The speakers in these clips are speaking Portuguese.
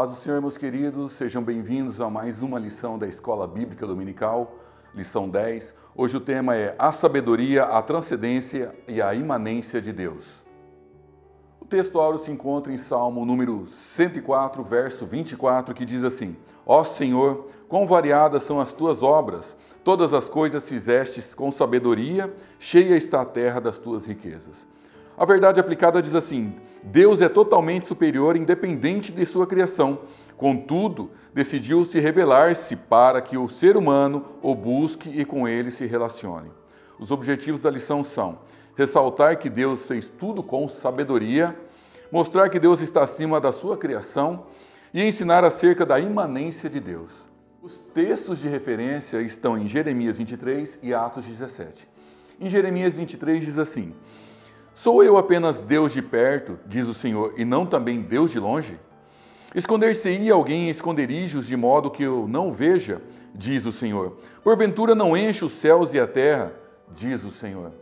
paz do Senhor, meus queridos, sejam bem-vindos a mais uma lição da Escola Bíblica Dominical, lição 10. Hoje o tema é a sabedoria, a transcendência e a imanência de Deus. O texto áureo se encontra em Salmo número 104, verso 24, que diz assim: Ó Senhor, quão variadas são as tuas obras, todas as coisas fizestes com sabedoria, cheia está a terra das tuas riquezas. A verdade aplicada diz assim: Deus é totalmente superior, independente de sua criação. Contudo, decidiu-se revelar-se para que o ser humano o busque e com ele se relacione. Os objetivos da lição são ressaltar que Deus fez tudo com sabedoria, mostrar que Deus está acima da sua criação e ensinar acerca da imanência de Deus. Os textos de referência estão em Jeremias 23 e Atos 17. Em Jeremias 23 diz assim: Sou eu apenas Deus de perto, diz o Senhor, e não também Deus de longe? Esconder-se-ia alguém em esconderijos de modo que eu não veja, diz o Senhor. Porventura não enche os céus e a terra, diz o Senhor.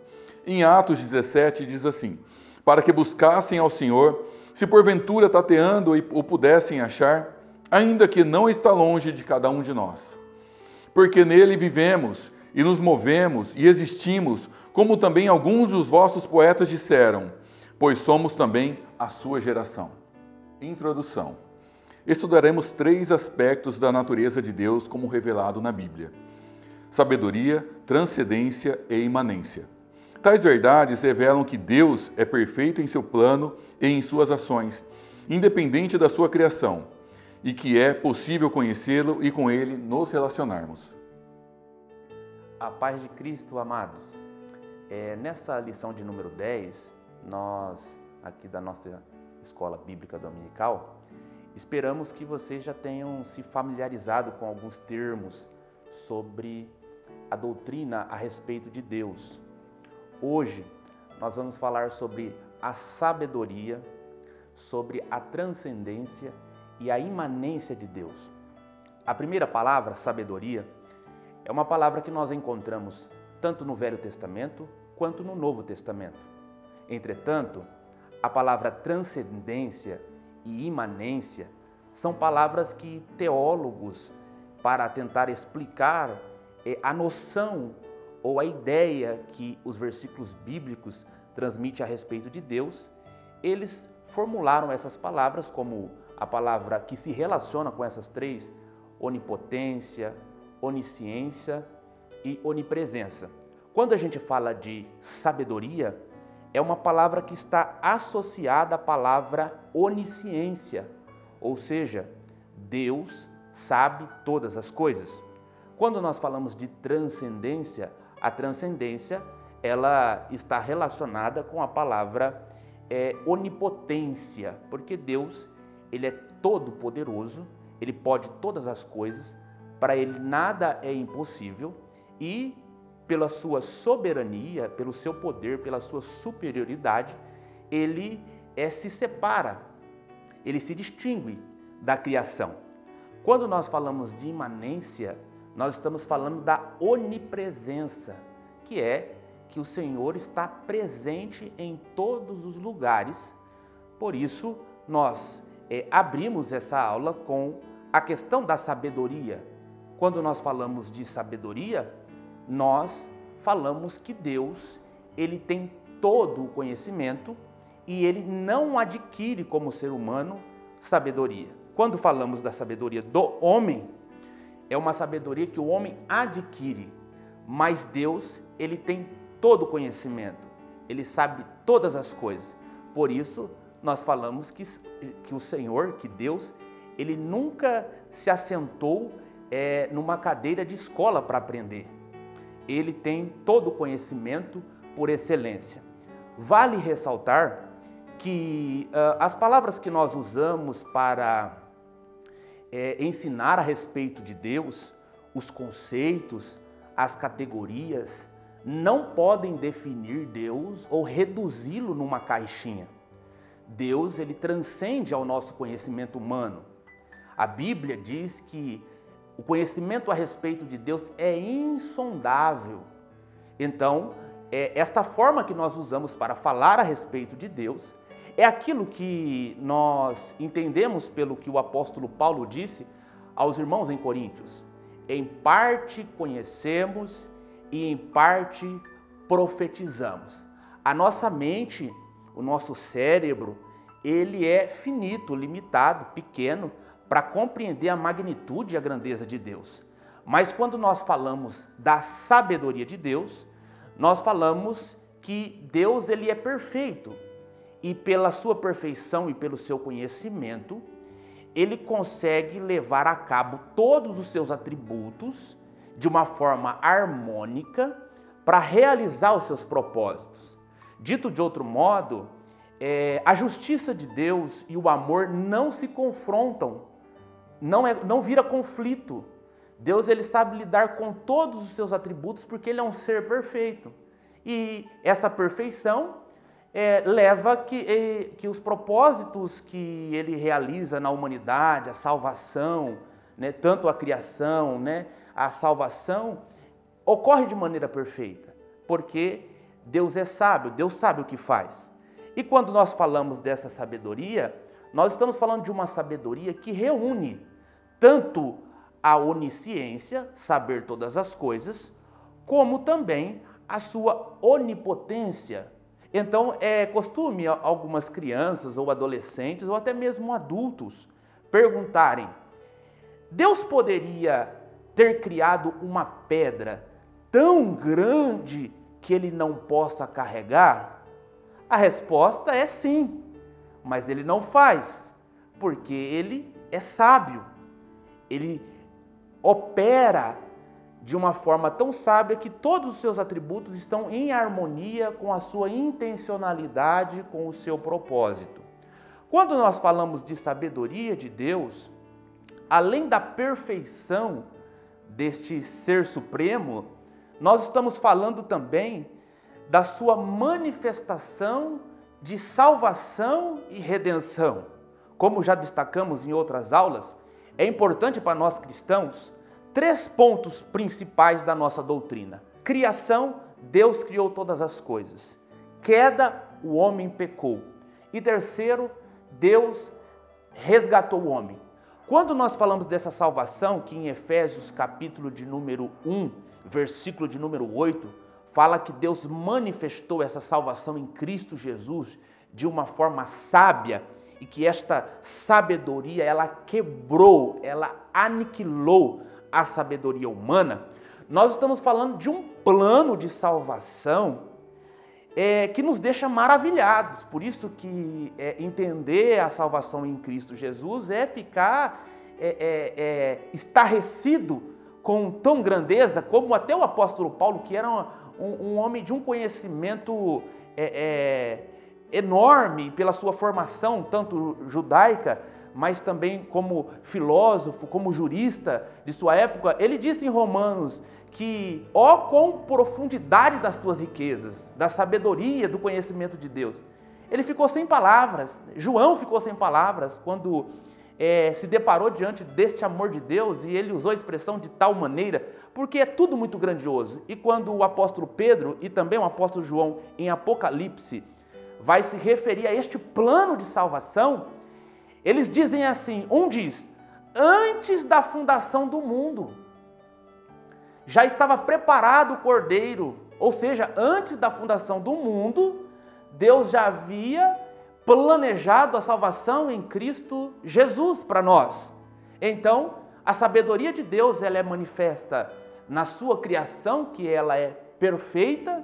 Em Atos 17 diz assim: Para que buscassem ao Senhor, se porventura tateando o pudessem achar, ainda que não está longe de cada um de nós. Porque nele vivemos e nos movemos e existimos, como também alguns dos vossos poetas disseram, pois somos também a sua geração. Introdução. Estudaremos 3 aspectos da natureza de Deus como revelado na Bíblia: sabedoria, transcendência e imanência. Tais verdades revelam que Deus é perfeito em seu plano e em suas ações, independente da sua criação, e que é possível conhecê-lo e com ele nos relacionarmos. A paz de Cristo, amados. Nessa lição de número 10, nós, aqui da nossa Escola Bíblica Dominical, esperamos que vocês já tenham se familiarizado com alguns termos sobre a doutrina a respeito de Deus. Hoje, nós vamos falar sobre a sabedoria, sobre a transcendência e a imanência de Deus. A primeira palavra, sabedoria, é uma palavra que nós encontramos tanto no Velho Testamento quanto no Novo Testamento. Entretanto, a palavra transcendência e imanência são palavras que teólogos, para tentar explicar a noção ou a ideia que os versículos bíblicos transmitem a respeito de Deus, eles formularam essas palavras como a palavra que se relaciona com essas 3, onipotência, onisciência e onipresença. Quando a gente fala de sabedoria, é uma palavra que está associada à palavra onisciência, ou seja, Deus sabe todas as coisas. Quando nós falamos de transcendência, a transcendência ela está relacionada com a palavra onipotência, porque Deus ele é todo poderoso, ele pode todas as coisas, para ele nada é impossível e pela sua soberania, pelo seu poder, pela sua superioridade, ele se separa, ele se distingue da criação. Quando nós falamos de imanência, nós estamos falando da onipresença, que é que o Senhor está presente em todos os lugares. Por isso, nós abrimos essa aula com a questão da sabedoria. Quando nós falamos de sabedoria, nós falamos que Deus, ele tem todo o conhecimento e ele não adquire como ser humano sabedoria. Quando falamos da sabedoria do homem, é uma sabedoria que o homem adquire, mas Deus, ele tem todo o conhecimento, ele sabe todas as coisas. Por isso, nós falamos que o Senhor, que Deus, ele nunca se assentou numa cadeira de escola para aprender. Ele tem todo o conhecimento por excelência. Vale ressaltar que as palavras que nós usamos para ensinar a respeito de Deus, os conceitos, as categorias, não podem definir Deus ou reduzi-lo numa caixinha. Deus, ele transcende ao nosso conhecimento humano. A Bíblia diz que o conhecimento a respeito de Deus é insondável. Então, esta forma que nós usamos para falar a respeito de Deus é aquilo que nós entendemos pelo que o apóstolo Paulo disse aos irmãos em Coríntios. Em parte conhecemos e em parte profetizamos. A nossa mente, o nosso cérebro, ele é finito, limitado, pequeno, para compreender a magnitude e a grandeza de Deus. Mas quando nós falamos da sabedoria de Deus, nós falamos que Deus ele é perfeito e pela sua perfeição e pelo seu conhecimento, ele consegue levar a cabo todos os seus atributos de uma forma harmônica para realizar os seus propósitos. Dito de outro modo, a justiça de Deus e o amor não se confrontam, não vira conflito. Deus ele sabe lidar com todos os seus atributos porque ele é um ser perfeito. E essa perfeição leva que os propósitos que ele realiza na humanidade, a salvação, né, tanto a criação, né, a salvação, ocorre de maneira perfeita, porque Deus é sábio, Deus sabe o que faz. E quando nós falamos dessa sabedoria, nós estamos falando de uma sabedoria que reúne tanto a onisciência, saber todas as coisas, como também a sua onipotência. Então, é costume algumas crianças ou adolescentes ou até mesmo adultos perguntarem: Deus poderia ter criado uma pedra tão grande que ele não possa carregar? A resposta é sim, mas ele não faz, porque ele é sábio. Ele opera de uma forma tão sábia que todos os seus atributos estão em harmonia com a sua intencionalidade, com o seu propósito. Quando nós falamos de sabedoria de Deus, além da perfeição deste ser supremo, nós estamos falando também da sua manifestação de salvação e redenção. Como já destacamos em outras aulas, é importante para nós cristãos 3 pontos principais da nossa doutrina. Criação, Deus criou todas as coisas. Queda, o homem pecou. E terceiro, Deus resgatou o homem. Quando nós falamos dessa salvação, que em Efésios capítulo de número 1, versículo de número 8, fala que Deus manifestou essa salvação em Cristo Jesus de uma forma sábia e que esta sabedoria, ela quebrou, ela aniquilou a sabedoria humana. Nós estamos falando de um plano de salvação que nos deixa maravilhados. Por isso que entender a salvação em Cristo Jesus é ficar estarrecido com tão grandeza, como até o apóstolo Paulo, que era um homem de um conhecimento enorme pela sua formação, tanto judaica, mas também como filósofo, como jurista de sua época. Ele disse em Romanos que, ó, com profundidade das tuas riquezas, da sabedoria, do conhecimento de Deus. Ele ficou sem palavras, João ficou sem palavras quando se deparou diante deste amor de Deus, e ele usou a expressão de tal maneira, porque é tudo muito grandioso. E quando o apóstolo Pedro e também o apóstolo João, em Apocalipse, vai se referir a este plano de salvação, eles dizem assim, um diz, antes da fundação do mundo, já estava preparado o Cordeiro, ou seja, antes da fundação do mundo, Deus já havia planejado a salvação em Cristo Jesus para nós. Então, a sabedoria de Deus, ela é manifesta na sua criação, que ela é perfeita,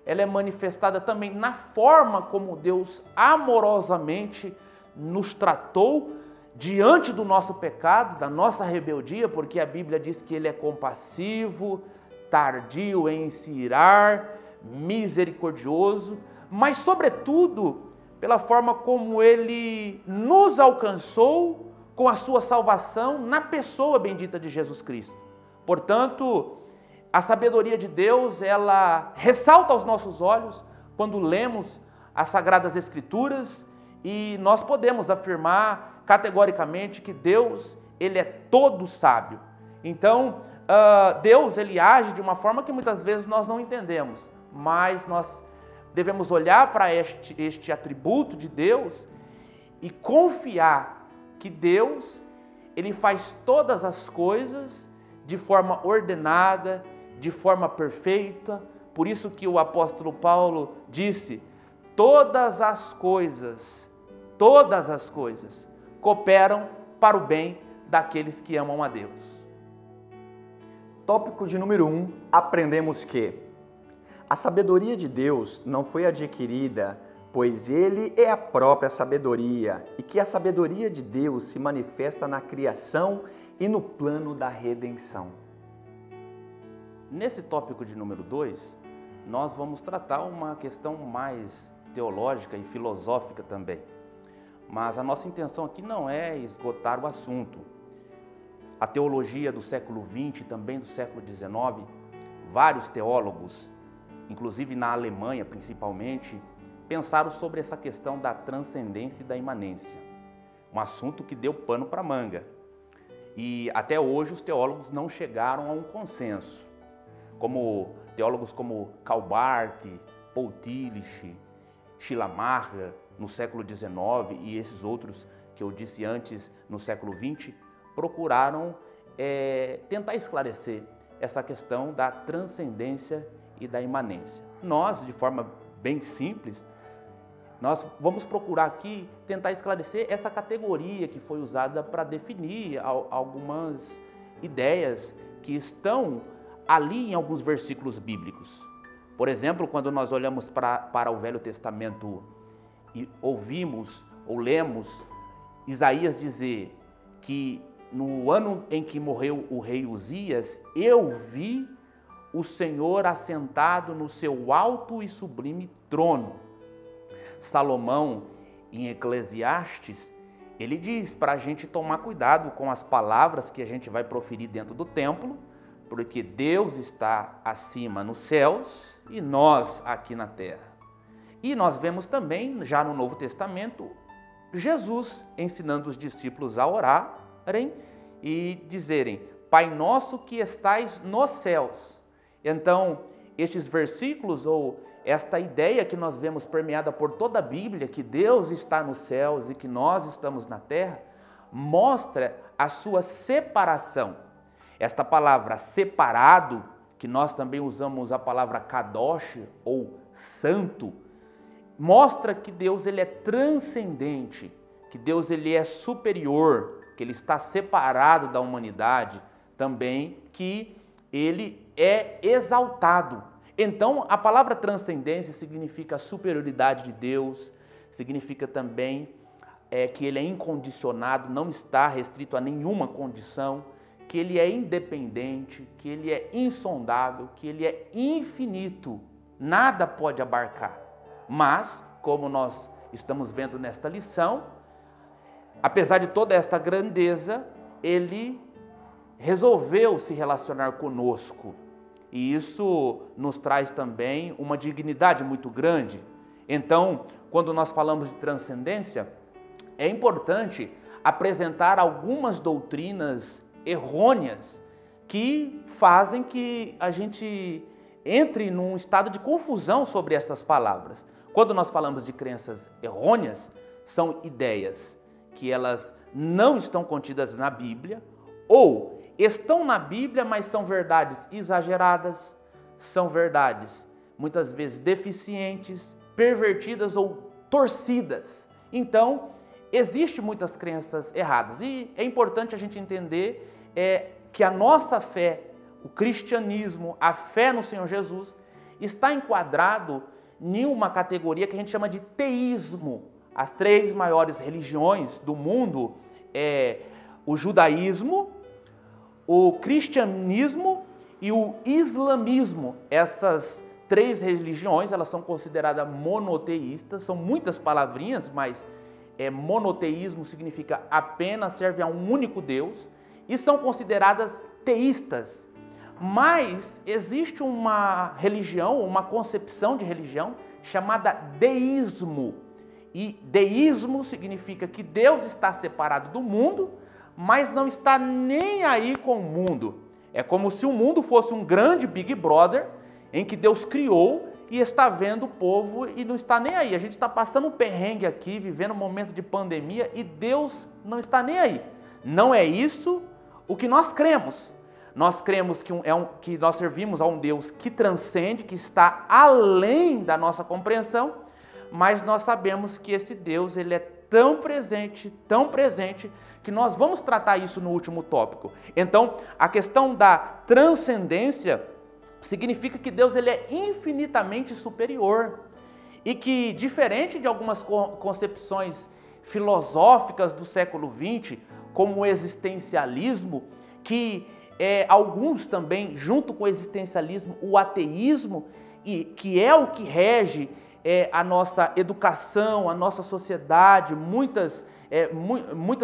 ela é manifestada também na forma como Deus amorosamente nos tratou diante do nosso pecado, da nossa rebeldia, porque a Bíblia diz que Ele é compassivo, tardio em se irar, misericordioso, mas sobretudo pela forma como Ele nos alcançou com a sua salvação na pessoa bendita de Jesus Cristo. Portanto, a sabedoria de Deus, ela ressalta aos nossos olhos quando lemos as Sagradas Escrituras, e nós podemos afirmar categoricamente que Deus, Ele é todo sábio. Então, Deus, Ele age de uma forma que muitas vezes nós não entendemos, mas nós devemos olhar para este atributo de Deus e confiar que Deus, Ele faz todas as coisas de forma ordenada, de forma perfeita. Por isso que o apóstolo Paulo disse: todas as coisas cooperam para o bem daqueles que amam a Deus. Tópico de número 1, aprendemos que a sabedoria de Deus não foi adquirida, pois Ele é a própria sabedoria, e que a sabedoria de Deus se manifesta na criação e no plano da redenção. Nesse tópico de número 2, nós vamos tratar uma questão mais teológica e filosófica também. Mas a nossa intenção aqui não é esgotar o assunto. A teologia do século XX e também do século XIX, vários teólogos, inclusive na Alemanha principalmente, pensaram sobre essa questão da transcendência e da imanência. Um assunto que deu pano para manga. E até hoje os teólogos não chegaram a um consenso. Como teólogos como Karl Barth, Paul Tillich, Schleiermacher, no século XIX, e esses outros que eu disse antes no século XX, procuraram tentar esclarecer essa questão da transcendência e da imanência. Nós, de forma bem simples, nós vamos procurar aqui tentar esclarecer essa categoria que foi usada para definir algumas ideias que estão ali em alguns versículos bíblicos. Por exemplo, quando nós olhamos para o Velho Testamento e ouvimos ou lemos Isaías dizer que no ano em que morreu o rei Uzias, eu vi o Senhor assentado no seu alto e sublime trono. Salomão, em Eclesiastes, ele diz para a gente tomar cuidado com as palavras que a gente vai proferir dentro do templo, porque Deus está acima nos céus e nós aqui na terra. E nós vemos também, já no Novo Testamento, Jesus ensinando os discípulos a orarem e dizerem: Pai nosso que estais nos céus. Então, estes versículos, ou esta ideia que nós vemos permeada por toda a Bíblia, que Deus está nos céus e que nós estamos na terra, mostra a sua separação. Esta palavra separado, que nós também usamos a palavra kadosh, ou santo, mostra que Deus ele é transcendente, que Deus ele é superior, que Ele está separado da humanidade, também que Ele é exaltado. Então, a palavra transcendência significa a superioridade de Deus, significa também que Ele é incondicionado, não está restrito a nenhuma condição, que Ele é independente, que Ele é insondável, que Ele é infinito, nada pode abarcar. Mas, como nós estamos vendo nesta lição, apesar de toda esta grandeza, Ele resolveu se relacionar conosco. E isso nos traz também uma dignidade muito grande. Então, quando nós falamos de transcendência, é importante apresentar algumas doutrinas errôneas que fazem que a gente entre num estado de confusão sobre estas palavras. Quando nós falamos de crenças errôneas, são ideias que elas não estão contidas na Bíblia, ou estão na Bíblia, mas são verdades exageradas, são verdades muitas vezes deficientes, pervertidas ou torcidas. Então, existem muitas crenças erradas e é importante a gente entender que a nossa fé, o cristianismo, a fé no Senhor Jesus, está enquadrado em uma categoria que a gente chama de teísmo. As três maiores religiões do mundo é o judaísmo, o cristianismo e o islamismo. Essas três religiões, elas são consideradas monoteístas, são muitas palavrinhas, mas monoteísmo significa apenas serve a um único Deus, e são consideradas teístas. Mas existe uma religião, uma concepção de religião chamada deísmo. E deísmo significa que Deus está separado do mundo, mas não está nem aí com o mundo. É como se o mundo fosse um grande Big Brother, em que Deus criou e está vendo o povo e não está nem aí. A gente está passando um perrengue aqui, vivendo um momento de pandemia e Deus não está nem aí. Não é isso o que nós cremos. Nós cremos que nós servimos a um Deus que transcende, que está além da nossa compreensão, mas nós sabemos que esse Deus ele é tão presente, que nós vamos tratar isso no último tópico. Então, a questão da transcendência significa que Deus ele é infinitamente superior e que, diferente de algumas concepções filosóficas do século XX, como o existencialismo, que alguns também, junto com o existencialismo, o ateísmo, e que é o que rege a nossa educação, a nossa sociedade, muitas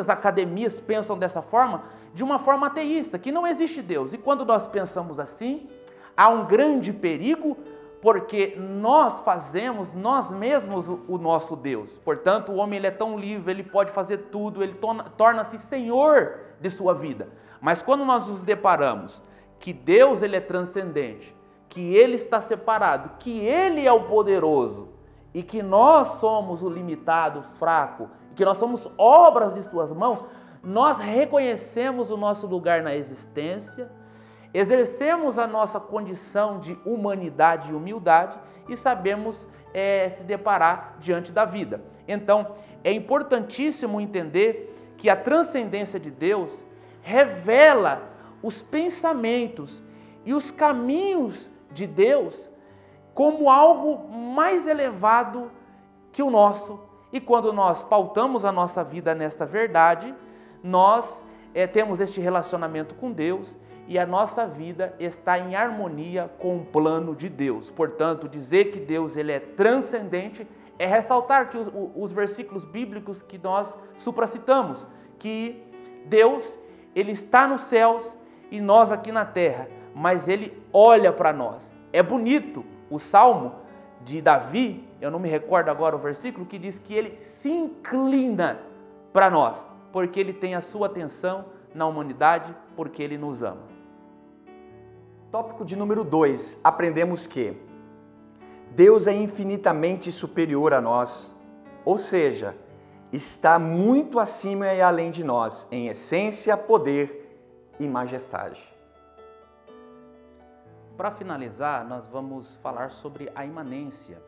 academias pensam dessa forma, de uma forma ateísta, que não existe Deus. E quando nós pensamos assim, há um grande perigo, porque nós fazemos nós mesmos o nosso Deus. Portanto, o homem ele é tão livre, ele pode fazer tudo, ele torna-se senhor de sua vida. Mas quando nós nos deparamos que Deus ele é transcendente, que ele está separado, que ele é o poderoso e que nós somos o limitado, fraco, e que nós somos obras de suas mãos, nós reconhecemos o nosso lugar na existência, exercemos a nossa condição de humanidade e humildade e sabemos se deparar diante da vida. Então, é importantíssimo entender que a transcendência de Deus revela os pensamentos e os caminhos de Deus como algo mais elevado que o nosso. E quando nós pautamos a nossa vida nesta verdade, nós temos este relacionamento com Deus e a nossa vida está em harmonia com o plano de Deus. Portanto, dizer que Deus ele é transcendente é ressaltar que os versículos bíblicos que nós supracitamos, que Deus ele está nos céus e nós aqui na terra, mas ele olha para nós. É bonito o Salmo de Davi, eu não me recordo agora o versículo, que diz que ele se inclina para nós, porque ele tem a sua atenção na humanidade, porque ele nos ama. Tópico de número 2, aprendemos que Deus é infinitamente superior a nós, ou seja, está muito acima e além de nós, em essência, poder e majestade. Para finalizar, nós vamos falar sobre a imanência,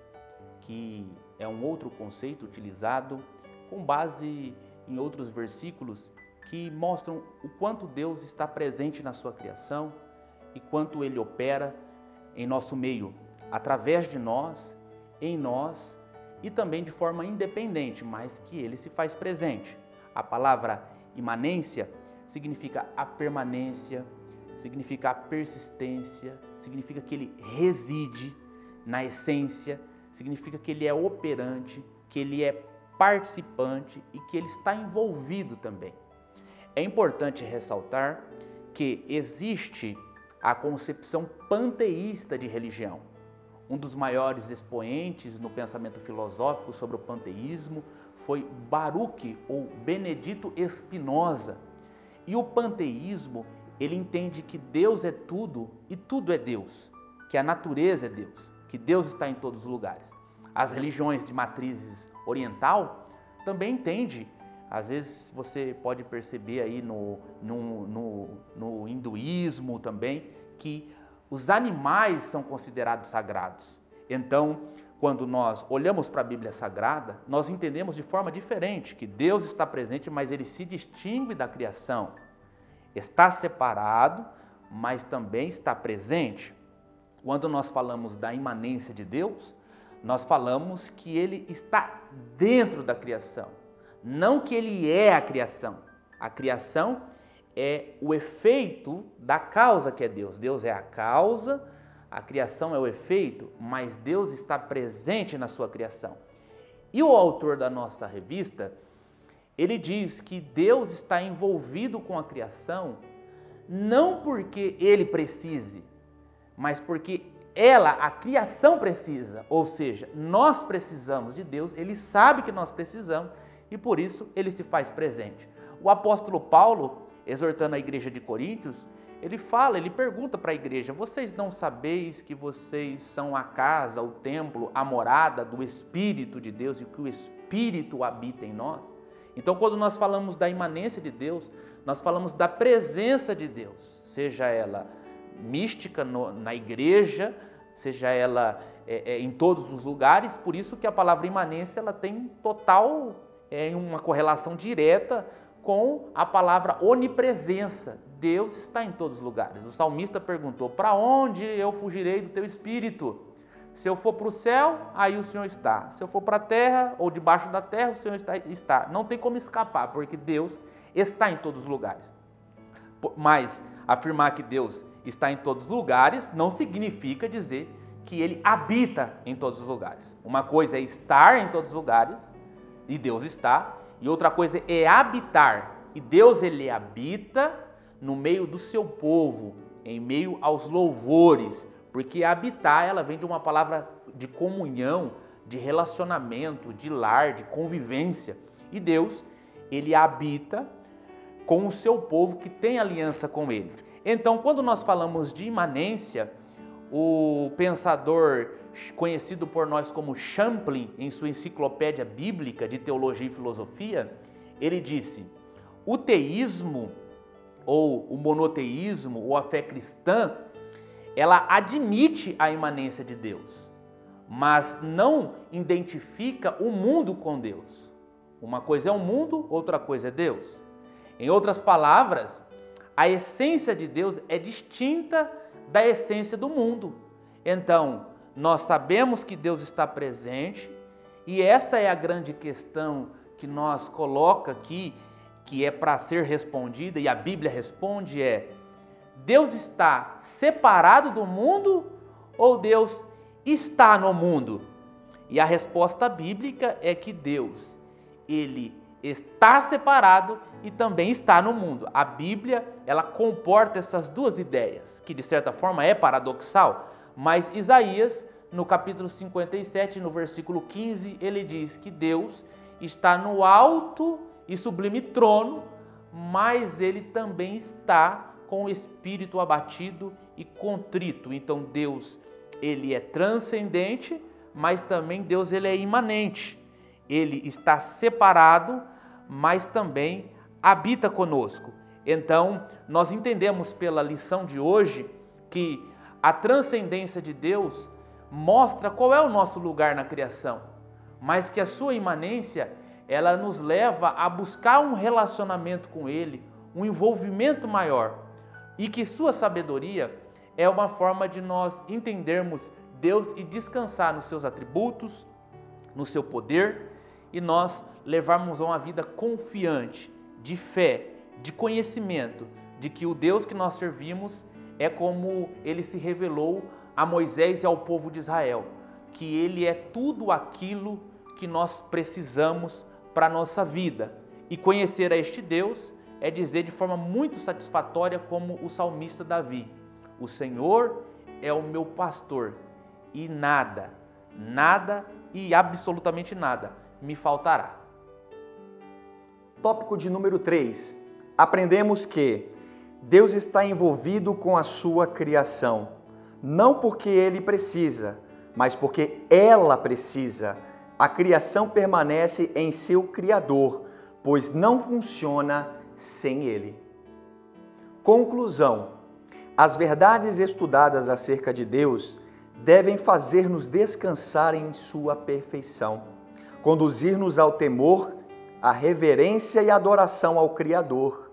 que é um outro conceito utilizado com base em outros versículos que mostram o quanto Deus está presente na sua criação e quanto Ele opera em nosso meio, através de nós, em nós e também de forma independente, mas que Ele se faz presente. A palavra imanência significa a permanência, significa a persistência, significa que Ele reside na essência, significa que Ele é operante, que Ele é participante e que Ele está envolvido também. É importante ressaltar que existe a concepção panteísta de religião. Um dos maiores expoentes no pensamento filosófico sobre o panteísmo foi Baruch ou Benedito Spinoza. E o panteísmo, ele entende que Deus é tudo e tudo é Deus, que a natureza é Deus, que Deus está em todos os lugares. As religiões de matrizes oriental também entendem. Às vezes você pode perceber aí no hinduísmo também que os animais são considerados sagrados. Então, quando nós olhamos para a Bíblia Sagrada, nós entendemos de forma diferente que Deus está presente, mas Ele se distingue da criação. Está separado, mas também está presente. Quando nós falamos da imanência de Deus, nós falamos que Ele está dentro da criação, não que Ele é a criação. A criação é o efeito da causa que é Deus. Deus é a causa, a criação é o efeito, mas Deus está presente na sua criação. E o autor da nossa revista, ele diz que Deus está envolvido com a criação não porque Ele precise, mas porque a criação precisa, ou seja, nós precisamos de Deus, Ele sabe que nós precisamos e por isso Ele se faz presente. O apóstolo Paulo, exortando a igreja de Coríntios, ele pergunta para a igreja: vocês não sabeis que vocês são a casa, o templo, a morada do Espírito de Deus e que o Espírito habita em nós? Então, quando nós falamos da imanência de Deus, nós falamos da presença de Deus, seja ela mística na igreja, seja ela em todos os lugares. Por isso que a palavra imanência ela tem total, uma correlação direta com a palavra onipresença. Deus está em todos os lugares. O salmista perguntou: para onde eu fugirei do teu espírito? Se eu for para o céu, aí o Senhor está. Se eu for para a terra ou debaixo da terra, o Senhor está. Não tem como escapar, porque Deus está em todos os lugares. Mas afirmar que Deus está em todos os lugares não significa dizer que Ele habita em todos os lugares. Uma coisa é estar em todos os lugares, e Deus está, e outra coisa é habitar. E Deus, Ele habita no meio do seu povo, em meio aos louvores, porque habitar, ela vem de uma palavra de comunhão, de relacionamento, de lar, de convivência. E Deus, Ele habita com o seu povo que tem aliança com Ele. Então, quando nós falamos de imanência, o pensador conhecido por nós como Champlin, em sua enciclopédia bíblica de teologia e filosofia, ele disse: o teísmo, ou o monoteísmo, ou a fé cristã, ela admite a imanência de Deus, mas não identifica o mundo com Deus. Uma coisa é o mundo, outra coisa é Deus. Em outras palavras, a essência de Deus é distinta da essência do mundo. Então, nós sabemos que Deus está presente, e essa é a grande questão que nós coloca aqui, que é para ser respondida, e a Bíblia responde: Deus está separado do mundo ou Deus está no mundo? E a resposta bíblica é que Deus, Ele está separado e também está no mundo. A Bíblia, ela comporta essas duas ideias, que de certa forma é paradoxal, mas Isaías, no capítulo 57, no versículo 15, ele diz que Deus está no alto e sublime trono, mas Ele também está com o espírito abatido e contrito. Então Deus, Ele é transcendente, mas também Deus, Ele é imanente. Ele está separado, mas também habita conosco. Então, nós entendemos pela lição de hoje que a transcendência de Deus mostra qual é o nosso lugar na criação, mas que a sua imanência, ela nos leva a buscar um relacionamento com Ele, um envolvimento maior, e que sua sabedoria é uma forma de nós entendermos Deus e descansar nos seus atributos, no seu poder, e nós levarmos uma vida confiante, de fé, de conhecimento, de que o Deus que nós servimos é como Ele se revelou a Moisés e ao povo de Israel, que Ele é tudo aquilo que nós precisamos para a nossa vida. E conhecer a este Deus é dizer de forma muito satisfatória, como o salmista Davi: o Senhor é o meu pastor, e nada e absolutamente nada me faltará. Tópico de número 3. Aprendemos que Deus está envolvido com a sua criação, não porque Ele precisa, mas porque ela precisa. A criação permanece em seu Criador, pois não funciona sem Ele. Conclusão: as verdades estudadas acerca de Deus devem fazer-nos descansar em sua perfeição, conduzir-nos ao temor, à reverência e adoração ao Criador,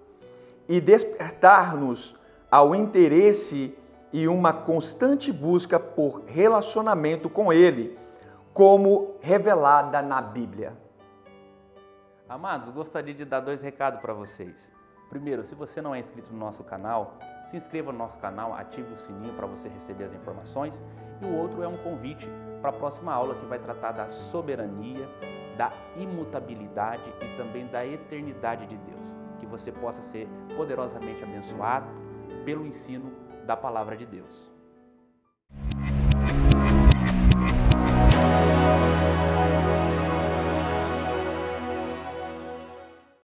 e despertar-nos ao interesse e uma constante busca por relacionamento com Ele, como revelada na Bíblia. Amados, gostaria de dar 2 recados para vocês. Primeiro, se você não é inscrito no nosso canal, se inscreva no nosso canal, ative o sininho para você receber as informações. E o outro é um convite para a próxima aula, que vai tratar da soberania, da imutabilidade e também da eternidade de Deus. Que você possa ser poderosamente abençoado pelo ensino da palavra de Deus.